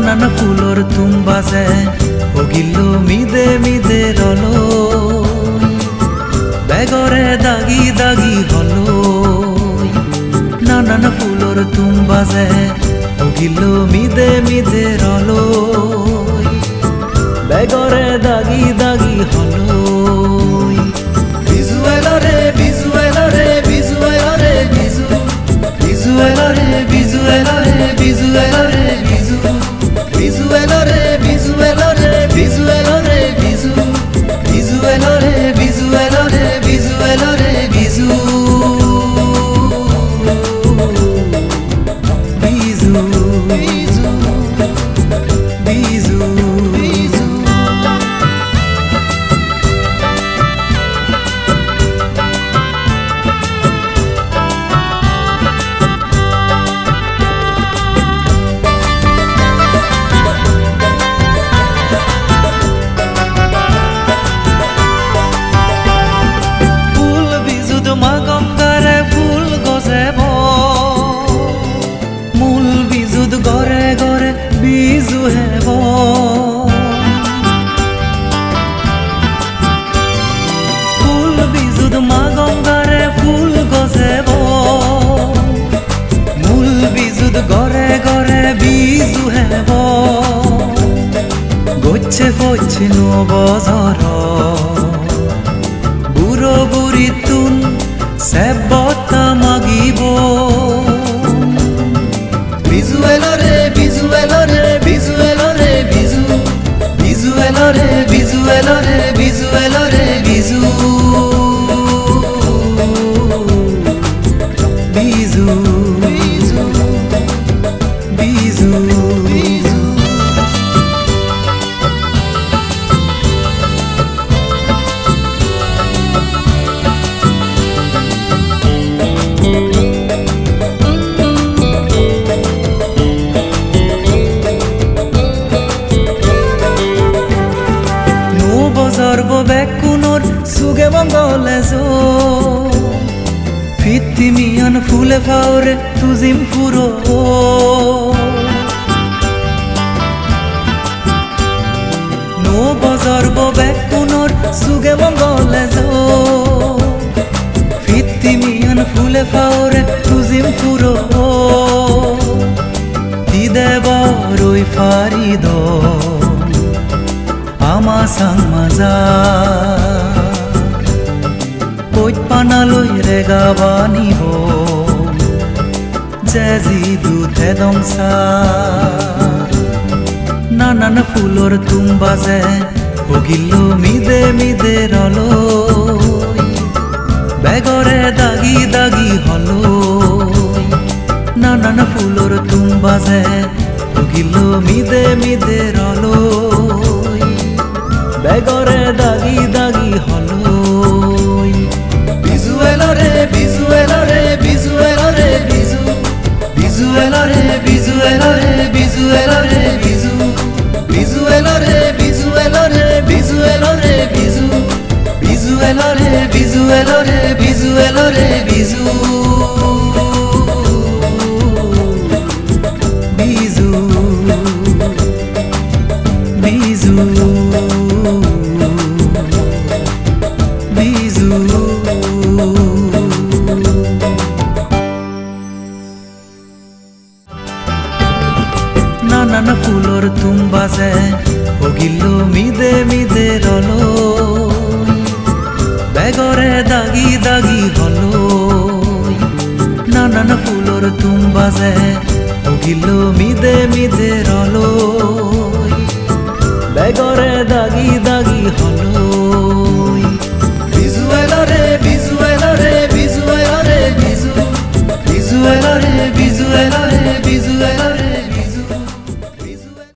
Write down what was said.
নানান ফুলৰ তুম বাজে অগিলো মিদে মিদে ৰলো বেগৰে দাগি দাগি হলো নানান ফুলৰ তুম বাজে অগিলো মিদে মিদে ৰলো বেগৰে দাগি দাগি হলো বিজু এলৰে বিজু এলৰে বিজু এলৰে বিজু বিজু এলৰে বিজু এলৰে বিজু এলৰে বিজু বিজু এলৰে বিজু এলৰে বিজু এলৰে বিজু বিজু এলৰে বিজু এলৰে বিজু এলৰে বিজু বিজু বিজু বিজু বিজু গরে গরে বিজু হেব ফুল বিজুদ মা গঙ্গারে ফুল গজেব মূল বিজুদ গরে গরে বিজু হেব গচ্ছে গচ্ছে নবজর বুড়ো বুড়ি তুন সেবতা মাগিব বিজু এলরে বিজু এলরে বিজু এলরে বিজু বিজু এলরে বিজু এলরে বিজু এলরে বিজু বিজু বিজু বিজু বিজু সর্ব বেকুনোর সুগে মঙ্গলে ফিতি মিয়ান ফুলে ফাওরে তুজিম ফুরো নো বজর্ব বেকুনোর সুগে মঙ্গলে ফিতি মিয়ান ফুলে ফাওরে তুজিম ফুরো দিদে বরই ফারিদ আমা sang maza poit panaloi rega banibo jezi dudhe dongsa nanan fulor tum baje ogillo mide mide rolo begore dagi dagi holo nanan fulor tum baje ogillo mide mide rolo বেগরে দাগি দাগি হলো বিজু এলরে বিজু এলরে বিজু এলরে বিজু বিজু এলরে বিজু এলরে বিজু এলরে বিজু বিজু এলরে বিজু এলরে বিজু এলরে বিজু বিজু এলরে বিজু এলরে বিজু এলরে বিজু বিজু বিজু নানান ফুলৰ তুম বাজে অগিলো মিদে মিদে ৰলো বেগৰে দাগি দাগি হলো নানান ফুলৰ তুম বাজে অগিলো মিদে মিদে ৰলো বেগৰে